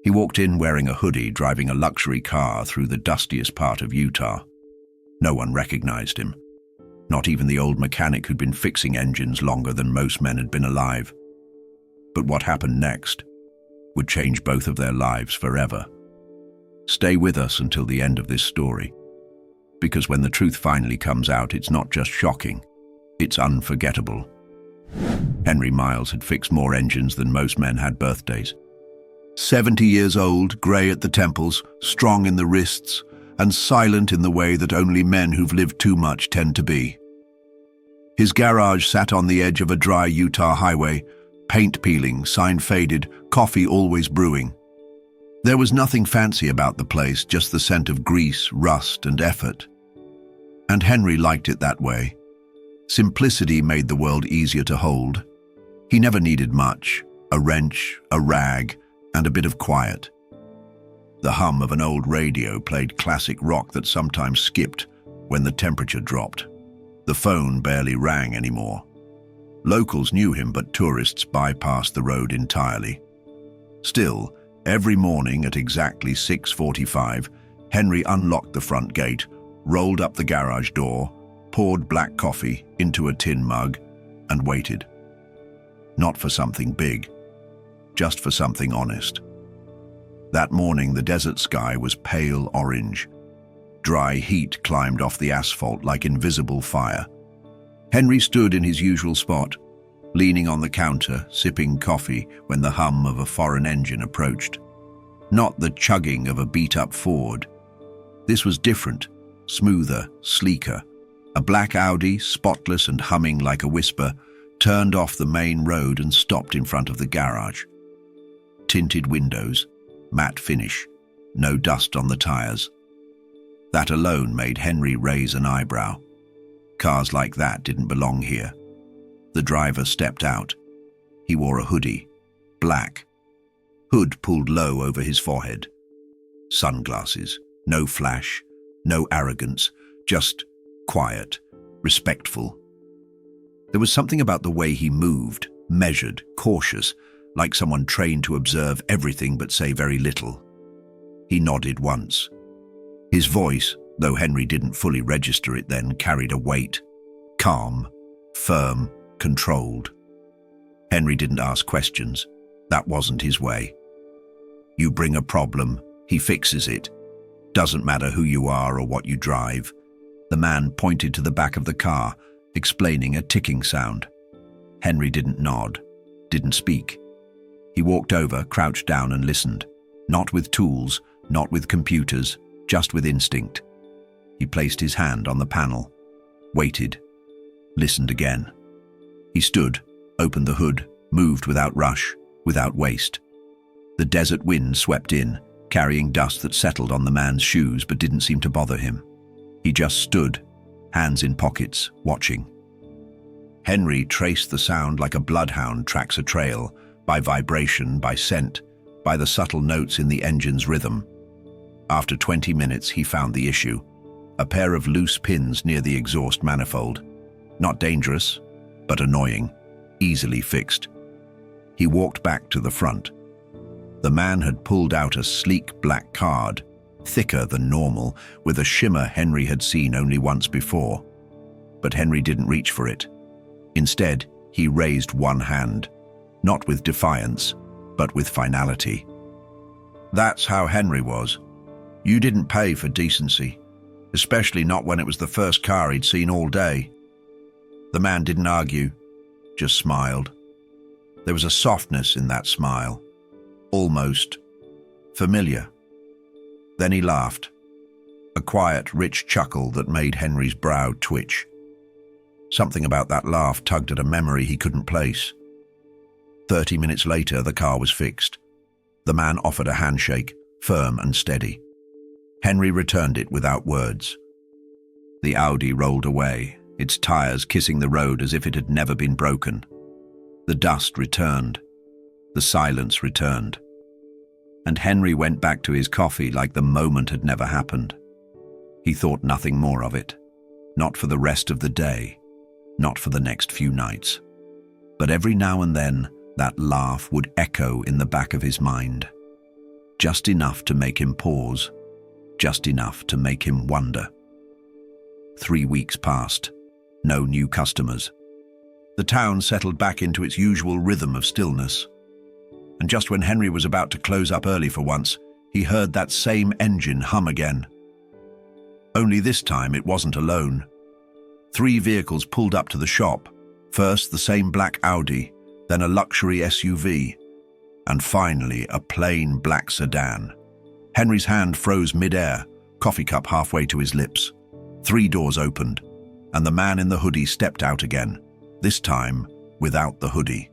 He walked in wearing a hoodie, driving a luxury car through the dustiest part of Utah. No one recognized him. Not even the old mechanic who'd been fixing engines longer than most men had been alive. But what happened next would change both of their lives forever. Stay with us until the end of this story, because when the truth finally comes out, it's not just shocking, it's unforgettable. Henry Miles had fixed more engines than most men had birthdays. 70 years old, grey at the temples, strong in the wrists, and silent in the way that only men who've lived too much tend to be. His garage sat on the edge of a dry Utah highway, paint peeling, sign faded, coffee always brewing. There was nothing fancy about the place, just the scent of grease, rust, and effort. And Henry liked it that way. Simplicity made the world easier to hold. He never needed much: a wrench, a rag, and a bit of quiet. The hum of an old radio played classic rock that sometimes skipped when the temperature dropped. The phone barely rang anymore. Locals knew him, but tourists bypassed the road entirely. Still, every morning at exactly 6:45, Henry unlocked the front gate, rolled up the garage door, poured black coffee into a tin mug, and waited. Not for something big, just for something honest. That morning, the desert sky was pale orange. Dry heat climbed off the asphalt like invisible fire. Henry stood in his usual spot, leaning on the counter, sipping coffee when the hum of a foreign engine approached. Not the chugging of a beat-up Ford. This was different, smoother, sleeker. A black Audi, spotless and humming like a whisper, turned off the main road and stopped in front of the garage. Tinted windows, matte finish, no dust on the tires. That alone made Henry raise an eyebrow. Cars like that didn't belong here. The driver stepped out. He wore a hoodie, black. Hood pulled low over his forehead. Sunglasses, no flash, no arrogance, just quiet, respectful. There was something about the way he moved, measured, cautious, like someone trained to observe everything but say very little. He nodded once. His voice, though Henry didn't fully register it then, carried a weight. Calm, firm, controlled. Henry didn't ask questions. That wasn't his way. You bring a problem, he fixes it. Doesn't matter who you are or what you drive. The man pointed to the back of the car, explaining a ticking sound. Henry didn't nod, didn't speak. He walked over, crouched down and listened. Not with tools, not with computers, just with instinct. He placed his hand on the panel, waited, listened again. He stood, opened the hood, moved without rush, without waste. The desert wind swept in, carrying dust that settled on the man's shoes but didn't seem to bother him. He just stood, hands in pockets, watching. Henry traced the sound like a bloodhound tracks a trail, by vibration, by scent, by the subtle notes in the engine's rhythm. After 20 minutes, he found the issue. A pair of loose pins near the exhaust manifold. Not dangerous, but annoying, easily fixed. He walked back to the front. The man had pulled out a sleek black card, thicker than normal, with a shimmer Henry had seen only once before. But Henry didn't reach for it. Instead, he raised one hand, not with defiance, but with finality. That's how Henry was. You didn't pay for decency, especially not when it was the first car he'd seen all day. The man didn't argue, just smiled. There was a softness in that smile, almost familiar. Then he laughed, a quiet, rich chuckle that made Henry's brow twitch. Something about that laugh tugged at a memory he couldn't place. 30 minutes later, the car was fixed. The man offered a handshake, firm and steady. Henry returned it without words. The Audi rolled away, its tires kissing the road as if it had never been broken. The dust returned. The silence returned. And Henry went back to his coffee like the moment had never happened. He thought nothing more of it. Not for the rest of the day. Not for the next few nights. But every now and then, that laugh would echo in the back of his mind. Just enough to make him pause, just enough to make him wonder. 3 weeks passed. No new customers. The town settled back into its usual rhythm of stillness. And just when Henry was about to close up early for once, he heard that same engine hum again. Only this time it wasn't alone. 3 vehicles pulled up to the shop. First the same black Audi, then a luxury SUV, and finally a plain black sedan. Henry's hand froze mid-air, coffee cup halfway to his lips. 3 doors opened, and the man in the hoodie stepped out again, this time without the hoodie.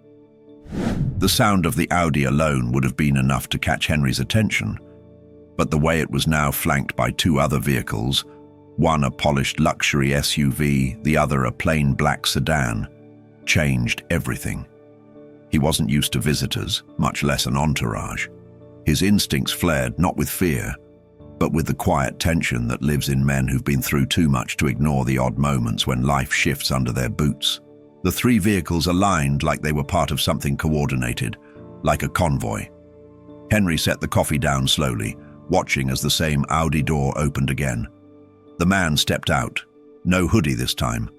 The sound of the Audi alone would have been enough to catch Henry's attention, but the way it was now flanked by 2 other vehicles, one a polished luxury SUV, the other a plain black sedan, changed everything. He wasn't used to visitors, much less an entourage. His instincts flared not with fear, but with the quiet tension that lives in men who've been through too much to ignore the odd moments when life shifts under their boots. The 3 vehicles aligned like they were part of something coordinated, like a convoy. Henry set the coffee down slowly, watching as the same Audi door opened again. The man stepped out, no hoodie this time.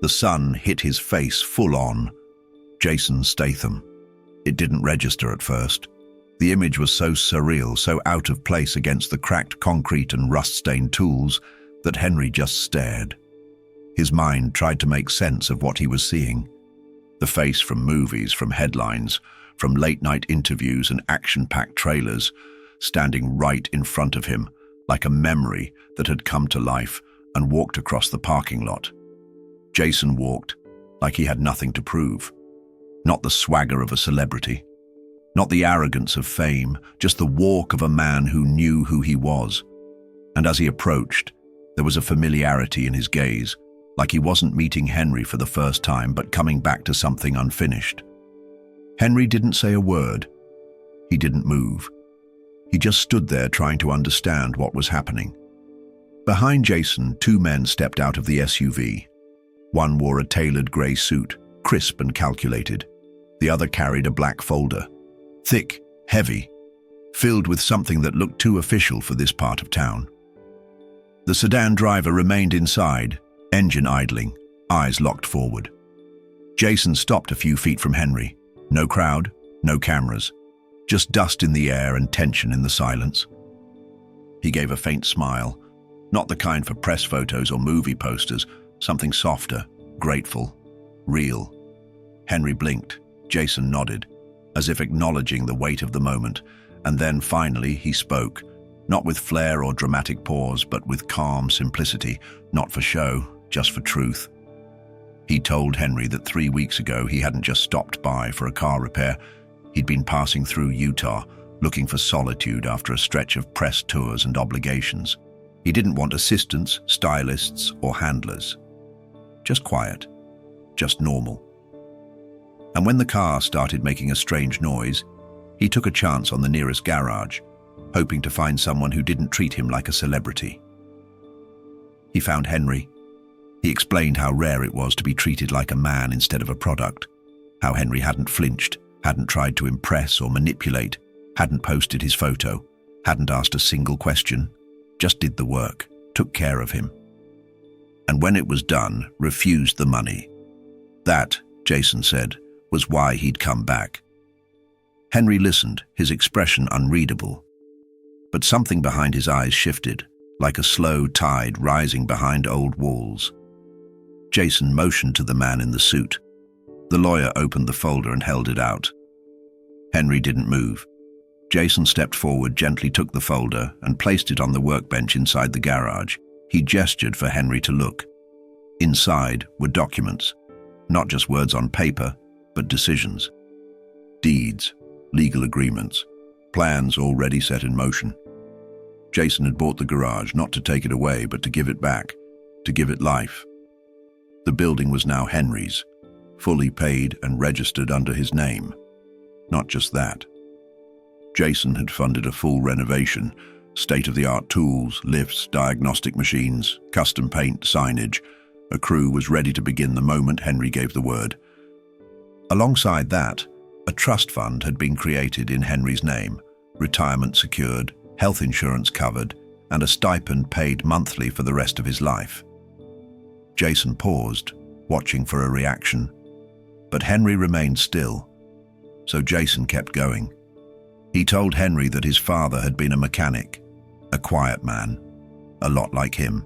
The sun hit his face full on. Jason Statham. It didn't register at first. The image was so surreal, so out of place against the cracked concrete and rust-stained tools that Henry just stared. His mind tried to make sense of what he was seeing. The face from movies, from headlines, from late-night interviews and action-packed trailers, standing right in front of him, like a memory that had come to life and walked across the parking lot. Jason walked like he had nothing to prove. Not the swagger of a celebrity, not the arrogance of fame, just the walk of a man who knew who he was. And as he approached, there was a familiarity in his gaze, like he wasn't meeting Henry for the first time, but coming back to something unfinished. Henry didn't say a word. He didn't move. He just stood there trying to understand what was happening. Behind Jason, 2 men stepped out of the SUV. One wore a tailored grey suit, crisp and calculated. The other carried a black folder, thick, heavy, filled with something that looked too official for this part of town. The sedan driver remained inside, engine idling, eyes locked forward. Jason stopped a few feet from Henry. No crowd, no cameras, just dust in the air and tension in the silence. He gave a faint smile, not the kind for press photos or movie posters, something softer, grateful, real. Henry blinked. Jason nodded, as if acknowledging the weight of the moment, and then finally he spoke, not with flair or dramatic pause, but with calm simplicity, not for show, just for truth. He told Henry that 3 weeks ago he hadn't just stopped by for a car repair. He'd been passing through Utah, looking for solitude after a stretch of press tours and obligations. He didn't want assistants, stylists, or handlers. Just quiet, just normal. And when the car started making a strange noise, he took a chance on the nearest garage, hoping to find someone who didn't treat him like a celebrity. He found Henry. He explained how rare it was to be treated like a man instead of a product, how Henry hadn't flinched, hadn't tried to impress or manipulate, hadn't posted his photo, hadn't asked a single question, just did the work, took care of him. And when it was done, refused the money. That, Jason said, was why he'd come back. Henry listened, his expression unreadable. But something behind his eyes shifted, like a slow tide rising behind old walls. Jason motioned to the man in the suit. The lawyer opened the folder and held it out. Henry didn't move. Jason stepped forward, gently took the folder, and placed it on the workbench inside the garage. He gestured for Henry to look. Inside were documents, not just words on paper, but decisions. Deeds, legal agreements, plans already set in motion. Jason had bought the garage not to take it away, but to give it back, to give it life. The building was now Henry's, fully paid and registered under his name. Not just that. Jason had funded a full renovation, state-of-the-art tools, lifts, diagnostic machines, custom paint, signage. A crew was ready to begin the moment Henry gave the word. Alongside that, a trust fund had been created in Henry's name, retirement secured, health insurance covered, and a stipend paid monthly for the rest of his life. Jason paused, watching for a reaction, but Henry remained still, so Jason kept going. He told Henry that his father had been a mechanic, a quiet man, a lot like him,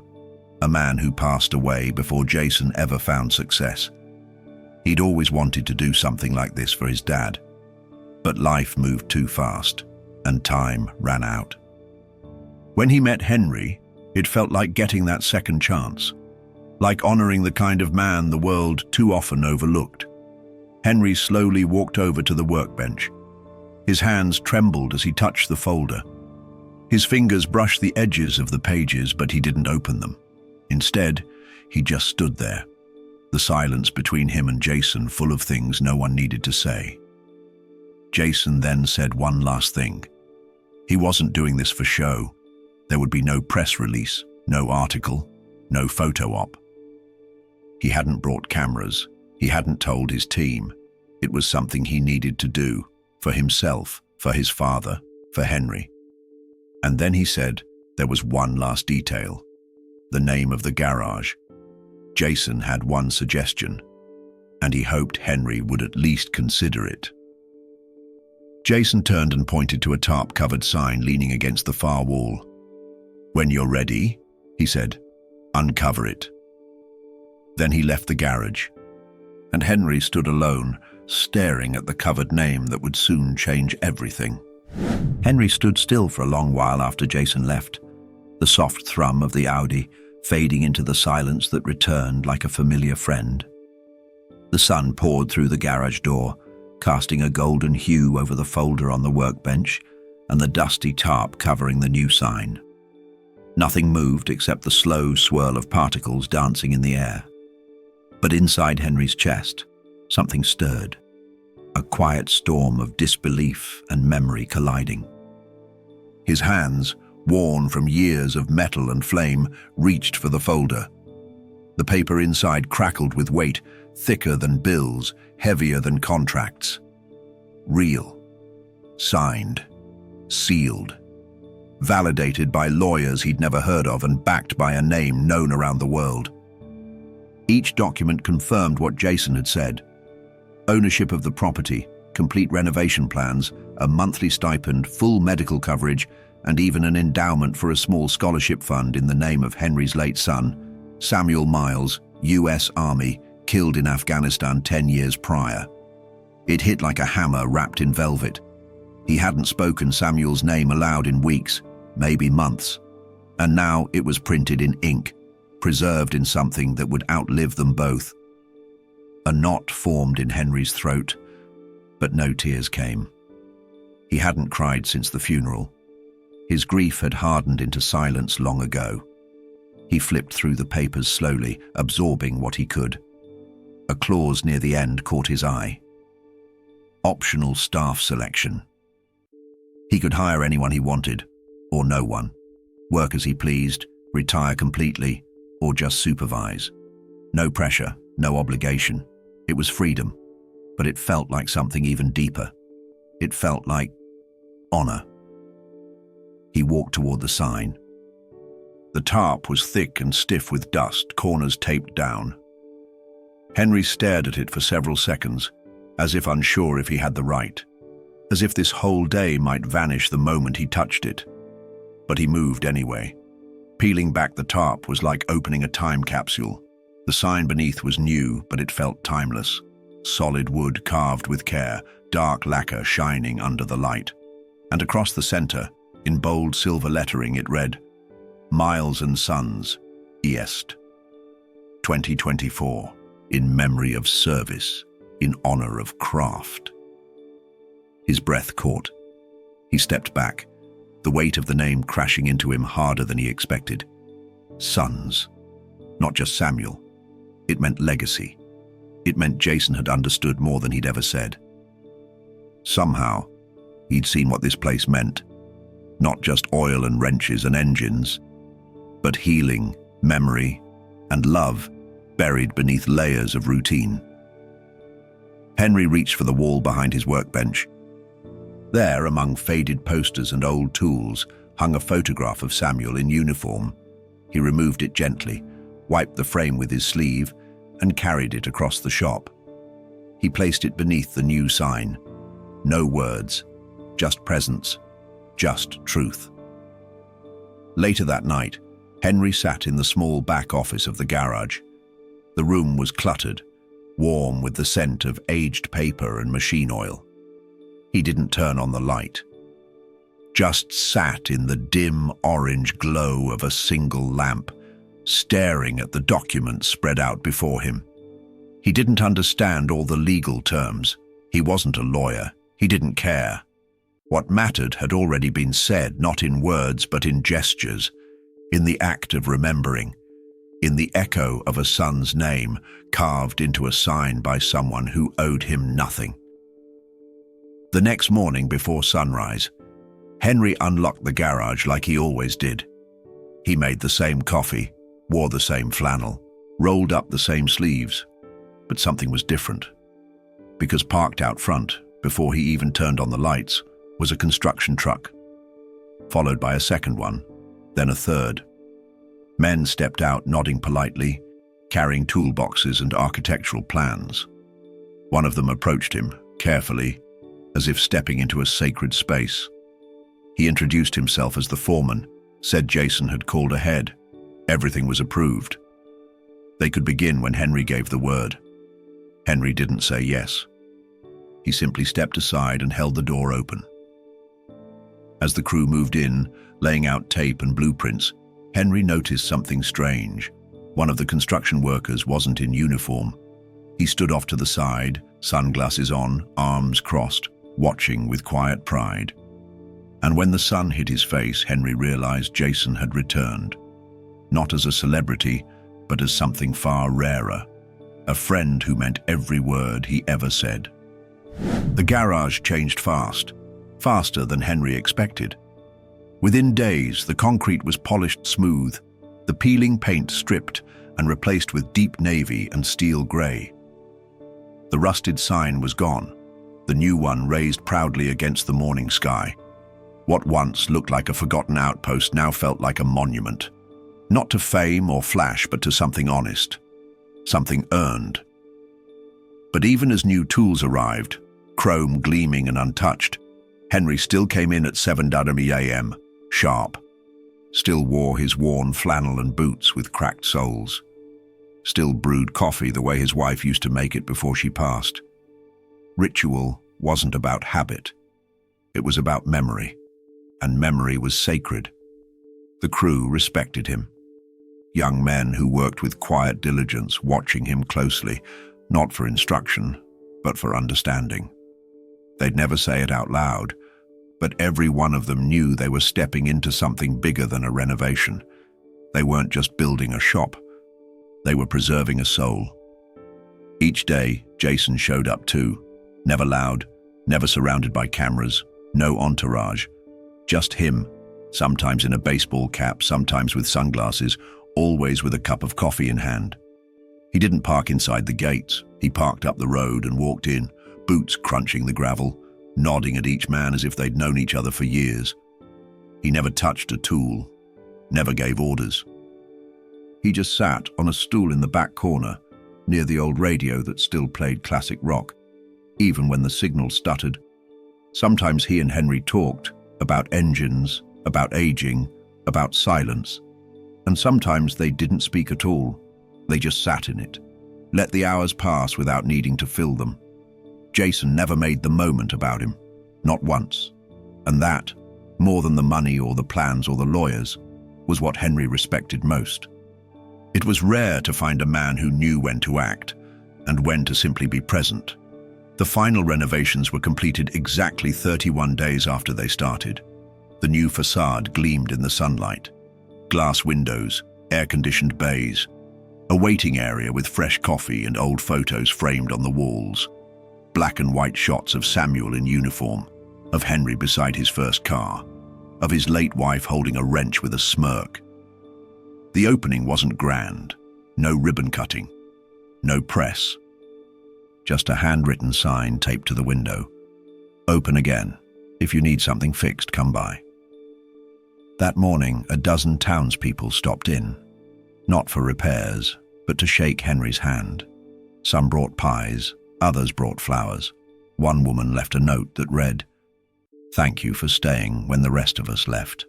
a man who passed away before Jason ever found success. He'd always wanted to do something like this for his dad, but life moved too fast, and time ran out. When he met Henry, it felt like getting that second chance, like honoring the kind of man the world too often overlooked. Henry slowly walked over to the workbench. His hands trembled as he touched the folder. His fingers brushed the edges of the pages, but he didn't open them. Instead, he just stood there, the silence between him and Jason full of things no one needed to say. Jason then said one last thing. He wasn't doing this for show. There would be no press release, no article, no photo op. He hadn't brought cameras. He hadn't told his team. It was something he needed to do, for himself, for his father, for Henry. And then he said there was one last detail, the name of the garage. Jason had one suggestion, and he hoped Henry would at least consider it. Jason turned and pointed to a tarp-covered sign leaning against the far wall. "When you're ready," he said, "uncover it." Then he left the garage, and Henry stood alone, staring at the covered name that would soon change everything. Henry stood still for a long while after Jason left, the soft thrum of the Audi fading into the silence that returned like a familiar friend. The sun poured through the garage door, casting a golden hue over the folder on the workbench and the dusty tarp covering the new sign. Nothing moved except the slow swirl of particles dancing in the air. But inside Henry's chest, something stirred, a quiet storm of disbelief and memory colliding. His hands, worn from years of metal and flame, reached for the folder. The paper inside crackled with weight, thicker than bills, heavier than contracts. Real, signed, sealed, validated by lawyers he'd never heard of and backed by a name known around the world. Each document confirmed what Jason had said. Ownership of the property, complete renovation plans, a monthly stipend, full medical coverage, and even an endowment for a small scholarship fund in the name of Henry's late son, Samuel Miles, US Army, killed in Afghanistan 10 years prior. It hit like a hammer wrapped in velvet. He hadn't spoken Samuel's name aloud in weeks, maybe months, and now it was printed in ink, preserved in something that would outlive them both. A knot formed in Henry's throat, but no tears came. He hadn't cried since the funeral. His grief had hardened into silence long ago. He flipped through the papers slowly, absorbing what he could. A clause near the end caught his eye. Optional staff selection. He could hire anyone he wanted, or no one. Work as he pleased, retire completely, or just supervise. No pressure, no obligation. It was freedom, but it felt like something even deeper. It felt like honor. He walked toward the sign. The tarp was thick and stiff with dust, corners taped down. Henry stared at it for several seconds, as if unsure if he had the right, as if this whole day might vanish the moment he touched it. But he moved anyway. Peeling back the tarp was like opening a time capsule. The sign beneath was new, but it felt timeless. Solid wood carved with care, dark lacquer shining under the light. And across the center, in bold silver lettering, it read, Miles and Sons, East. 2024, in memory of service, in honor of craft. His breath caught. He stepped back, the weight of the name crashing into him harder than he expected. Sons. Not just Samuel. It meant legacy. It meant Jason had understood more than he'd ever said. Somehow, he'd seen what this place meant. Not just oil and wrenches and engines, but healing, memory, and love buried beneath layers of routine. Henry reached for the wall behind his workbench. There, among faded posters and old tools, hung a photograph of Samuel in uniform. He removed it gently, wiped the frame with his sleeve, and carried it across the shop. He placed it beneath the new sign. No words, just presence, just truth. Later that night, Henry sat in the small back office of the garage. The room was cluttered, warm with the scent of aged paper and machine oil. He didn't turn on the light. Just sat in the dim orange glow of a single lamp, staring at the documents spread out before him. He didn't understand all the legal terms. He wasn't a lawyer. He didn't care. What mattered had already been said, not in words but in gestures, in the act of remembering, in the echo of a son's name carved into a sign by someone who owed him nothing. The next morning before sunrise, Henry unlocked the garage like he always did. He made the same coffee, wore the same flannel, rolled up the same sleeves, but something was different. Because parked out front, before he even turned on the lights, was a construction truck, followed by a second one, then a third. Men stepped out nodding politely, carrying toolboxes and architectural plans. One of them approached him, carefully, as if stepping into a sacred space. He introduced himself as the foreman, said Jason had called ahead. Everything was approved. They could begin when Henry gave the word. Henry didn't say yes. He simply stepped aside and held the door open. As the crew moved in, laying out tape and blueprints, Henry noticed something strange. One of the construction workers wasn't in uniform. He stood off to the side, sunglasses on, arms crossed, watching with quiet pride. And when the sun hit his face, Henry realized Jason had returned. Not as a celebrity, but as something far rarer. A friend who meant every word he ever said. The garage changed fast, faster than Henry expected. Within days, the concrete was polished smooth, the peeling paint stripped and replaced with deep navy and steel gray. The rusted sign was gone, the new one raised proudly against the morning sky. What once looked like a forgotten outpost now felt like a monument. Not to fame or flash, but to something honest, something earned. But even as new tools arrived, chrome gleaming and untouched, Henry still came in at 7:30 a.m., sharp. Still wore his worn flannel and boots with cracked soles. Still brewed coffee the way his wife used to make it before she passed. Ritual wasn't about habit. It was about memory, and memory was sacred. The crew respected him. Young men who worked with quiet diligence, watching him closely, not for instruction, but for understanding. They'd never say it out loud, but every one of them knew they were stepping into something bigger than a renovation. They weren't just building a shop. They were preserving a soul. Each day, Jason showed up too. Never loud, never surrounded by cameras, no entourage. Just him, sometimes in a baseball cap, sometimes with sunglasses, always with a cup of coffee in hand. He didn't park inside the gates. He parked up the road and walked in, boots crunching the gravel, nodding at each man as if they'd known each other for years. He never touched a tool, never gave orders. He just sat on a stool in the back corner, near the old radio that still played classic rock, even when the signal stuttered. Sometimes he and Henry talked about engines, about aging, about silence. And sometimes they didn't speak at all. They just sat in it, let the hours pass without needing to fill them. Jason never made the moment about him, not once. And that, more than the money or the plans or the lawyers, was what Henry respected most. It was rare to find a man who knew when to act and when to simply be present. The final renovations were completed exactly 31 days after they started. The new facade gleamed in the sunlight. Glass windows, air-conditioned bays, a waiting area with fresh coffee and old photos framed on the walls, black and white shots of Samuel in uniform, of Henry beside his first car, of his late wife holding a wrench with a smirk. The opening wasn't grand, no ribbon cutting, no press, just a handwritten sign taped to the window. Open again, If you need something fixed, come by. That morning, a dozen townspeople stopped in, not for repairs, but to shake Henry's hand. Some brought pies, others brought flowers. One woman left a note that read, "Thank you for staying when the rest of us left."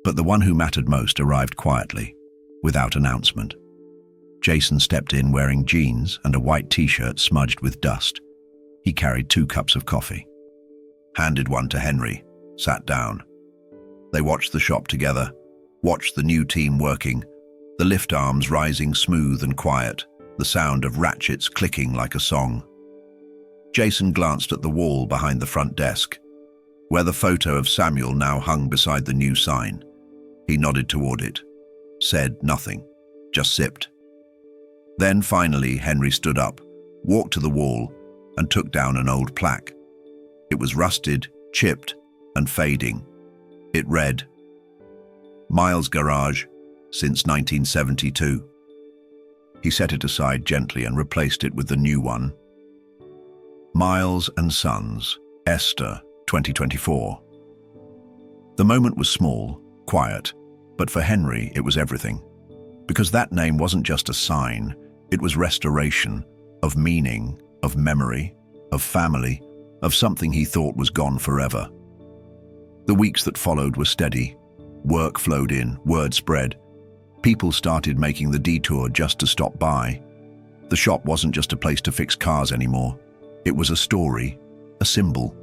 But the one who mattered most arrived quietly, without announcement. Jason stepped in wearing jeans and a white t-shirt smudged with dust. He carried 2 cups of coffee. Handed one to Henry, sat down. They watched the shop together, watched the new team working, the lift arms rising smooth and quiet, the sound of ratchets clicking like a song. Jason glanced at the wall behind the front desk, where the photo of Samuel now hung beside the new sign. He nodded toward it, said nothing, just sipped. Then finally Henry stood up, walked to the wall, and took down an old plaque. It was rusted, chipped, and fading. It read, "Miles Garage, since 1972. He set it aside gently and replaced it with the new one. Miles and Sons, Esther, 2024. The moment was small, quiet, but for Henry it was everything. Because that name wasn't just a sign, it was restoration, of meaning, of memory, of family, of something he thought was gone forever. The weeks that followed were steady. Work flowed in, word spread. People started making the detour just to stop by. The shop wasn't just a place to fix cars anymore. It was a story, a symbol,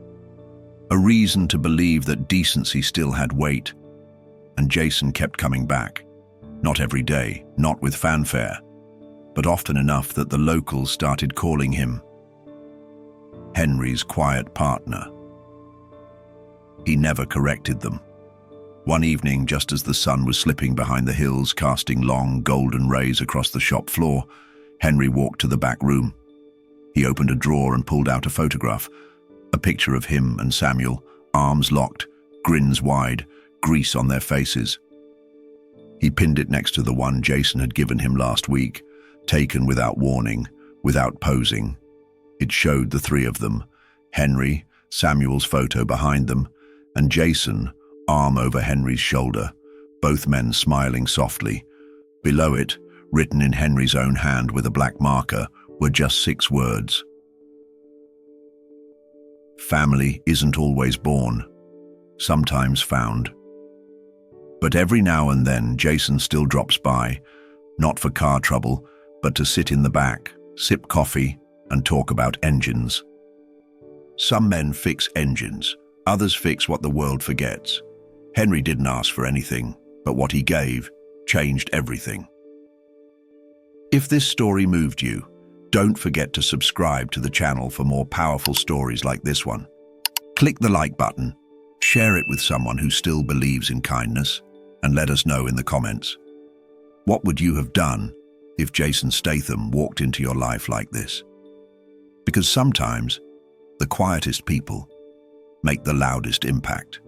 a reason to believe that decency still had weight. And Jason kept coming back. Not every day, not with fanfare, but often enough that the locals started calling him Henry's quiet partner. He never corrected them. One evening, just as the sun was slipping behind the hills, casting long, golden rays across the shop floor, Henry walked to the back room. He opened a drawer and pulled out a photograph, a picture of him and Samuel, arms locked, grins wide, grease on their faces. He pinned it next to the one Jason had given him last week, taken without warning, without posing. It showed the 3 of them, Henry, Samuel's photo behind them, and Jason, arm over Henry's shoulder, both men smiling softly. Below it, written in Henry's own hand with a black marker, were just 6 words. Family isn't always born, sometimes found. But every now and then, Jason still drops by, not for car trouble, but to sit in the back, sip coffee, and talk about engines. Some men fix engines, others fix what the world forgets. Henry didn't ask for anything, but what he gave changed everything. If this story moved you, don't forget to subscribe to the channel for more powerful stories like this one. Click the like button, share it with someone who still believes in kindness, and let us know in the comments. What would you have done if Jason Statham walked into your life like this? Because sometimes the quietest people make the loudest impact.